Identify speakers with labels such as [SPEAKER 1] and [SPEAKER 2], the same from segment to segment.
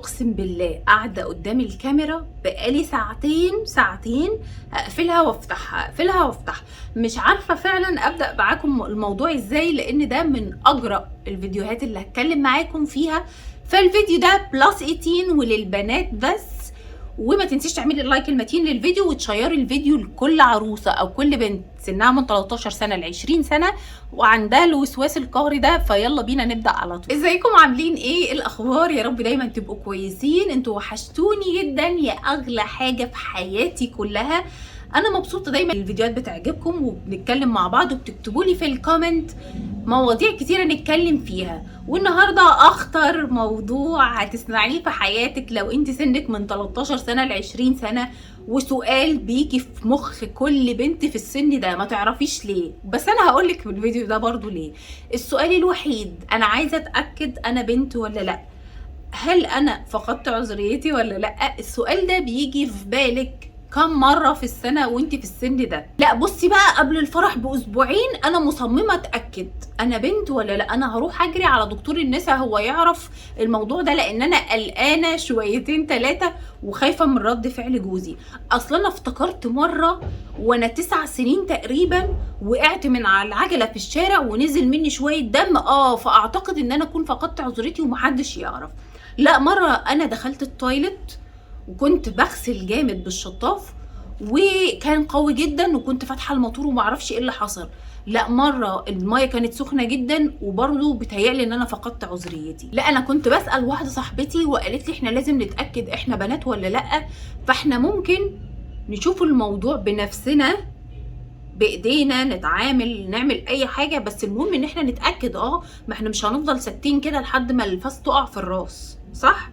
[SPEAKER 1] اقسم بالله قاعده قدام الكاميرا بقالي ساعتين هقفلها وافتحها. مش عارفه فعلا ابدا معاكم الموضوع ازاي، لان ده من اجرأ الفيديوهات اللي هتكلم معاكم فيها. فالفيديو ده بلس 18 وللبنات بس. وما تنسيش تعملي اللايك المتين للفيديو وتشيري الفيديو لكل عروسه او كل بنت سنها من 13 سنه ل 20 سنه وعندها الوسواس القهري ده. فيلا بينا نبدا على طول. ازيكم عاملين ايه الاخبار؟ يا رب دايما تبقوا كويسين. انتوا وحشتوني جدا يا اغلى حاجه في حياتي كلها. انا مبسوطه دايما الفيديوهات بتعجبكم وبنتكلم مع بعض وبتكتبوا لي في الكومنت مواضيع كتيره نتكلم فيها. والنهارده اخطر موضوع هتسمعيه في حياتك لو انت سنك من 13 سنه ل 20 سنه، وسؤال بيجي في مخ كل بنت في السن ده ما تعرفيش ليه، بس انا هقولك في الفيديو ده برضو ليه. السؤال الوحيد انا عايزه اتاكد انا بنت ولا لا، هل انا فقدت عذريتي ولا لا؟ السؤال ده بيجي في بالك كم مرة في السنة وانت في السن ده؟ لا بصي بقى، قبل الفرح باسبوعين انا مصممة اتأكد انا بنت ولا لا. انا هروح اجري على دكتور النساء هو يعرف الموضوع ده، لان انا قلقانة شويتين 3 وخايفة من رد فعل جوزي. اصلا انا افتكرت مرة وانا 9 سنين تقريبا وقعت من على العجلة في الشارع ونزل مني شوية دم، فاعتقد ان انا اكون فقدت عذريتي ومحدش يعرف. لا، مرة انا دخلت التويلت وكنت بغسل جامد بالشطاف وكان قوي جدا وكنت فاتحه الموتور ومعرفش ايه اللي حصل. لا، مره المايه كانت سخنه جدا وبرضه بتهيألي ان انا فقدت عذريتي. لا، انا كنت بسأل واحده صاحبتي وقالت لي احنا لازم نتأكد احنا بنات ولا لا، فاحنا ممكن نشوف الموضوع بنفسنا بايدينا، نتعامل نعمل اي حاجه، بس المهم ان احنا نتأكد. ما احنا مش هنفضل ساكتين كده لحد ما الفاس تقع في الراس، صح؟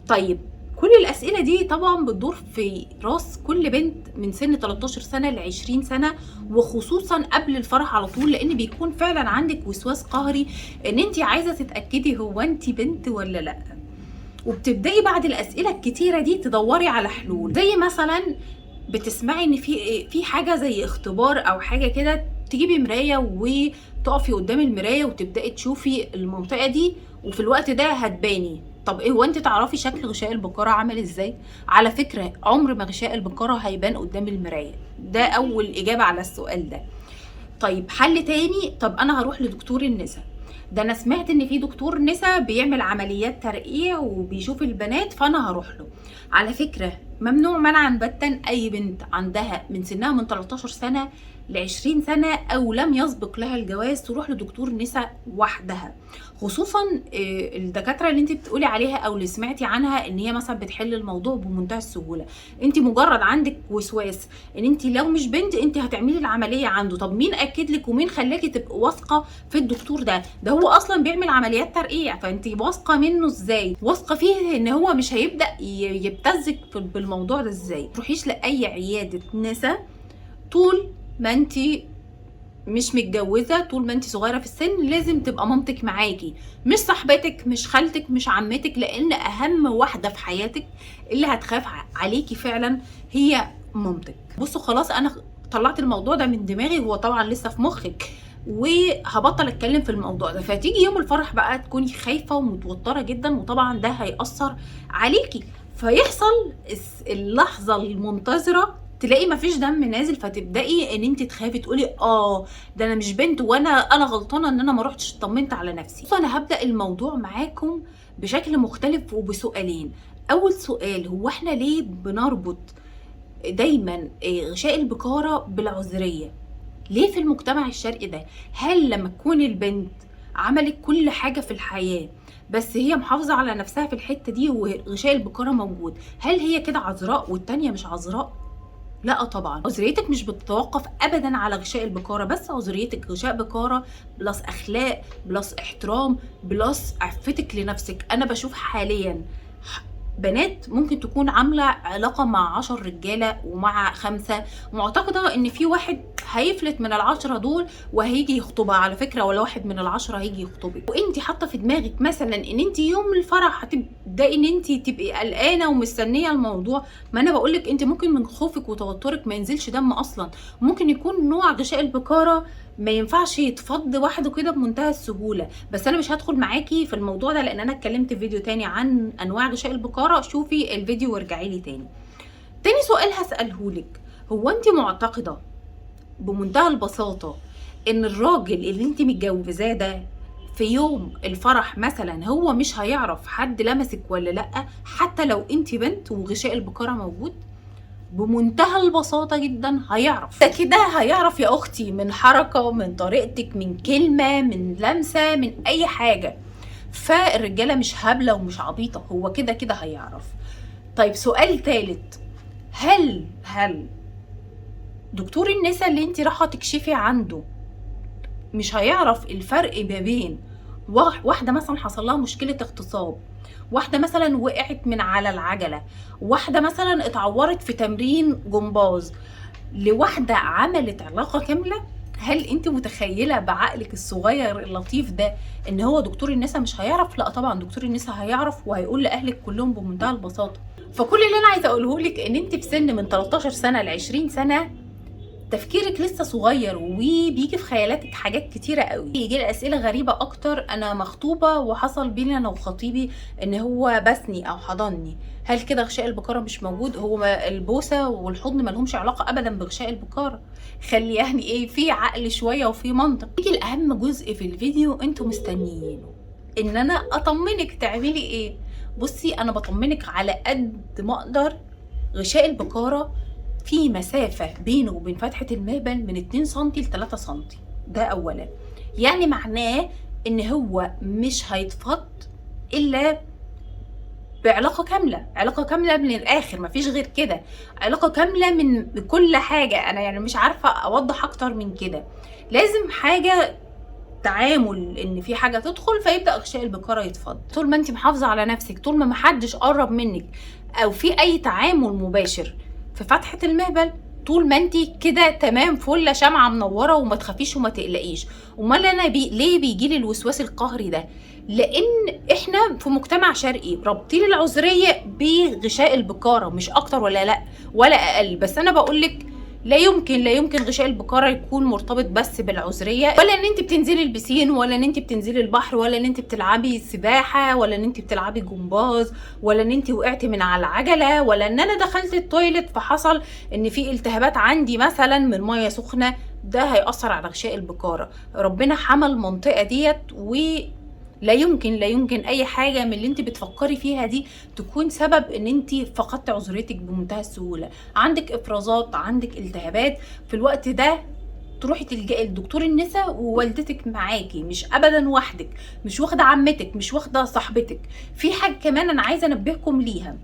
[SPEAKER 1] طيب، كل الأسئلة دي طبعا بتدور في راس كل بنت من سن 13 سنة ل 20 سنة، وخصوصا قبل الفرح على طول، لأن بيكون فعلا عندك وسواس قهري إن أنت عايزة تتأكدي هو أنت بنت ولا لأ. وبتبدأي بعد الأسئلة الكتيرة دي تدوري على حلول، زي مثلا بتسمعي إن في حاجة زي اختبار أو حاجة كده، تجيبي مراية وتقفي قدام المراية وتبدأي تشوفي المنطقة دي، وفي الوقت ده هتباني. طب ايه، هو انت تعرفي شكل غشاء البقرة عامل ازاي؟ على فكرة عمر ما غشاء البقرة هيبان قدام المراية. ده اول اجابة على السؤال ده. طيب حل تاني، طب انا هروح لدكتور النساء. ده انا سمعت ان في دكتور نساء بيعمل عمليات ترقيع وبيشوف البنات، فانا هروح له. على فكرة ممنوع منعا باتا اي بنت عندها من سنها من 13 سنة ل 20 سنة او لم يسبق لها الجواز تروح لدكتور نساء وحدها، خصوصا الدكاترة اللي انت بتقولي عليها او اللي سمعتي عنها ان هي مثلا بتحل الموضوع بمنتهى السهولة. انت مجرد عندك وسواس ان انت لو مش بنت انت هتعملي العملية عنده. طب مين اكد لك ومين خلاكي تبقى واثقة في الدكتور ده؟ ده هو اصلا بيعمل عمليات ترقيع، فانت واثقة منه ازاي؟ واثقة فيه ان هو مش هيبدأ يبتزك بالموضوع ده ازاي؟ تروحيش لاي عيادة نساء طول ما انت مش متجوزه، طول ما انت صغيره في السن لازم تبقى مامتك معاكي، مش صاحبتك، مش خالتك، مش عمتك، لان اهم واحده في حياتك اللي هتخاف عليكي فعلا هي مامتك. بصوا خلاص، انا طلعت الموضوع ده من دماغي، هو طبعا لسه في مخك وهبطل اتكلم في الموضوع ده. فتيجي يوم الفرح بقى تكوني خايفه ومتوتره جدا، وطبعا ده هيأثر عليكي، فيحصل اللحظه المنتظره تلاقي مفيش دم نازل، فتبدأي ان انت تخافي تقولي ده انا مش بنت وانا غلطانه ان انا ما روحتش اطمنت على نفسي. انا هبدأ الموضوع معاكم بشكل مختلف وبسؤالين. اول سؤال، هو احنا ليه بنربط دايما غشاء البكارة بالعذرية؟ ليه في المجتمع الشرقي ده؟ هل لما تكون البنت عملت كل حاجة في الحياة بس هي محافظة على نفسها في الحتة دي وغشاء البكارة موجود، هل هي كده عذراء والتانية مش عذراء؟ لا طبعا، عذريتك مش بتتوقف ابدا على غشاء البكاره بس، عذريتك غشاء بكاره بلس اخلاق بلس احترام بلس عفتك لنفسك. انا بشوف حاليا بنات ممكن تكون عامله علاقه مع 10 رجاله ومع 5، معتقده ان في واحد هيفلت من ال10 دول وهيجي يخطبها على فكره، ولا واحد من ال10 هيجي يخطبك. وانت حاطه في دماغك مثلا ان انت يوم الفرح هتبداي ان انت تبقي قلقانه ومستنيه الموضوع. ما انا بقول لك انت ممكن من خوفك وتوترك ما ينزلش دم اصلا، ممكن يكون نوع غشاء البكاره ما ينفعش يتفض وحده كده بمنتهى السهوله. بس انا مش هدخل معاكي في الموضوع ده لان انا اتكلمت في فيديو تاني عن انواع غشاء البكاره، شوفي الفيديو وارجعي لي تاني. تاني سؤال هسألهولك، هو انت معتقده بمنتهى البساطه ان الراجل اللي انت متجوزاه ده في يوم الفرح مثلا هو مش هيعرف حد لمسك ولا لا، حتى لو انت بنت وغشاء البكاره موجود؟ بمنتهى البساطه جدا هيعرف. ده كده هيعرف يا اختي، من حركه، من طريقتك، من كلمه، من لمسه، من اي حاجه. فالرجاله مش هبله ومش عبيطه، هو كده كده هيعرف. طيب سؤال ثالث، هل دكتور النساء اللي انت رايحه تكشفي عنده مش هيعرف الفرق ما بين واحده مثلا حصل لها مشكله اغتصاب، واحده مثلا وقعت من على العجله، واحده مثلا اتعورت في تمرين جمباز، لواحده عملت علاقه كامله؟ هل انت متخيله بعقلك الصغير اللطيف ده ان هو دكتور النساء مش هيعرف؟ لا طبعا دكتور النساء هيعرف وهيقول لاهلك كلهم بمنتهى البساطه. فكل اللي انا عايزه اقوله لك ان انت في سن من 13 سنه ل 20 سنه تفكيرك لسه صغير وبيجي في خيالاتك حاجات كتيره قوي. يجي لي اسئله غريبه اكتر، انا مخطوبه وحصل بيني انا وخطيبي ان هو بسني او حضني، هل كده غشاء البكاره مش موجود؟ هو البوسه والحضن ما لهمش علاقه ابدا بغشاء البكاره. خلي يعني ايه، في عقل شويه وفي منطق. يجي الاهم جزء في الفيديو انتوا مستنيينه، ان انا اطمنك تعملي ايه. بصي انا بطمنك على قد ما اقدر، غشاء البكاره في مسافة بينه وبين فتحة المهبل من 2 سم ل 3 سم، ده أولا. يعني معناه إن هو مش هيتفض إلا بعلاقة كاملة، علاقة كاملة من الآخر، مفيش غير كده، علاقة كاملة من كل حاجة. أنا يعني مش عارفة أوضح أكتر من كده. لازم حاجة تعامل، ان في حاجه تدخل فيبدا غشاء البكاره يتفض. طول ما انت محافظه على نفسك، طول ما محدش قرب منك او في اي تعامل مباشر في فتحه المهبل، طول ما انت كده تمام فله شمعه منوره وما تخافيش وما تقلقيش. امال انا ليه بيجي لي الوسواس القهري ده؟ لان احنا في مجتمع شرقي رابطين العذريه بغشاء البكاره، مش اكتر ولا اقل. بس انا بقول لك لا يمكن غشاء البكاره يكون مرتبط بس بالعذريه، ولا ان انت بتنزلي البسين، ولا ان انت بتنزلي البحر، ولا ان انت بتلعبي سباحه، ولا ان انت بتلعبي جمباز، ولا ان انت وقعتي من على العجله، ولا ان انا دخلت التويلت فحصل ان في التهابات عندي مثلا من ميه سخنه. ده هيأثر على غشاء البكاره. ربنا حمى المنطقه ديت، لا يمكن اي حاجه من اللي انت بتفكري فيها دي تكون سبب ان انت فقدت عذريتك بمنتهى السهوله. عندك افرازات، عندك التهابات، في الوقت ده تروحي تلجئي لدكتور النساء ووالدتك معاكي، مش ابدا وحدك، مش واخده عمتك، مش واخده صاحبتك. في حاجه كمان انا عايزه انبهكم ليها،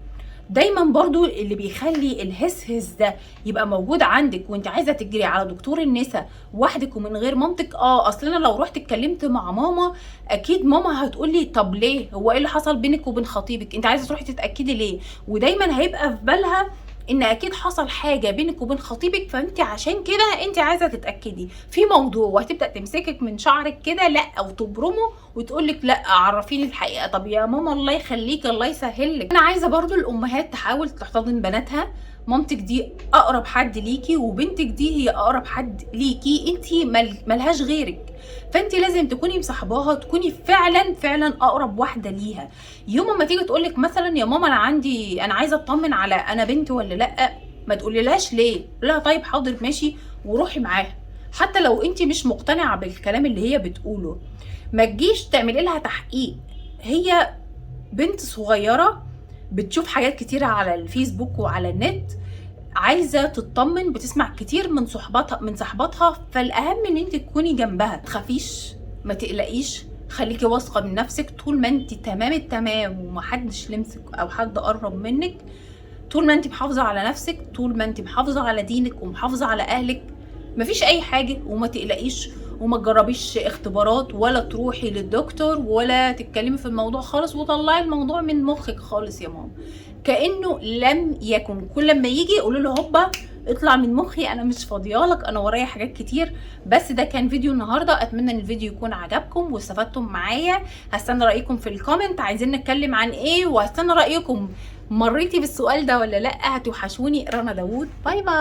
[SPEAKER 1] دايما برضو اللي بيخلي الهس ده يبقى موجود عندك وانت عايزه تجري على دكتور النساء وحدك ومن غير مامتك، اصل انا لو رحت اتكلمت مع ماما اكيد ماما هتقولي طب ليه، هو ايه اللي حصل بينك وبين خطيبك، انت عايزه تروحي تتاكدي ليه؟ ودايما هيبقى في بالها ان اكيد حصل حاجه بينك وبين خطيبك، فانت عشان كده انت عايزه تتاكدي في موضوع، وهتبدا تمسكك من شعرك كده لا او تبرمه وتقولك لا عرفيني الحقيقه. طب يا ماما الله يخليك، الله يسهل لك. انا عايزه برضو الامهات تحاول تحتضن بناتها. مامتك دي اقرب حد ليكي، وبنتك دي هي اقرب حد ليكي، انت ملهاش غيرك، فانت لازم تكوني مصاحباها، تكوني فعلا اقرب واحده ليها. يوم ما تيجي تقولك مثلا يا ماما انا عايزه اطمن على انا بنتي ولا لا، ما تقوليلهاش ليه، لا طيب حاضر ماشي وروحي معاها، حتى لو انت مش مقتنعه بالكلام اللي هي بتقوله. ما تجيش تعملي لها تحقيق، هي بنت صغيره بتشوف حاجات كتيره على الفيسبوك وعلى النت، عايزه تطمن، بتسمع كتير من صحباتها، فالاهم ان انت تكوني جنبها، ما تخافيش ما تقلقيش، خليكي واثقه من نفسك. طول ما انت تمام التمام ومحدش لمسك او حد قرب منك، طول ما انت محافظه على نفسك، طول ما انت محافظه على دينك ومحافظه على اهلك، مفيش اي حاجه. وما تقلقيش وما تجربيش اختبارات ولا تروحي للدكتور ولا تتكلمي في الموضوع خالص، وطلعي الموضوع من مخك خالص يا ماما كانه لم يكن. كل لما يجي قولوا له هوبا اطلع من مخي، انا مش فاضيالك، انا ورايا حاجات كتير. بس ده كان فيديو النهارده، اتمنى ان الفيديو يكون عجبكم واستفدتم معايا. هستنى رايكم في الكومنت، عايزين نتكلم عن ايه، وهستنى رايكم مريتي بالسؤال ده ولا لا. هتوحشوني. رنا داوود، باي باي.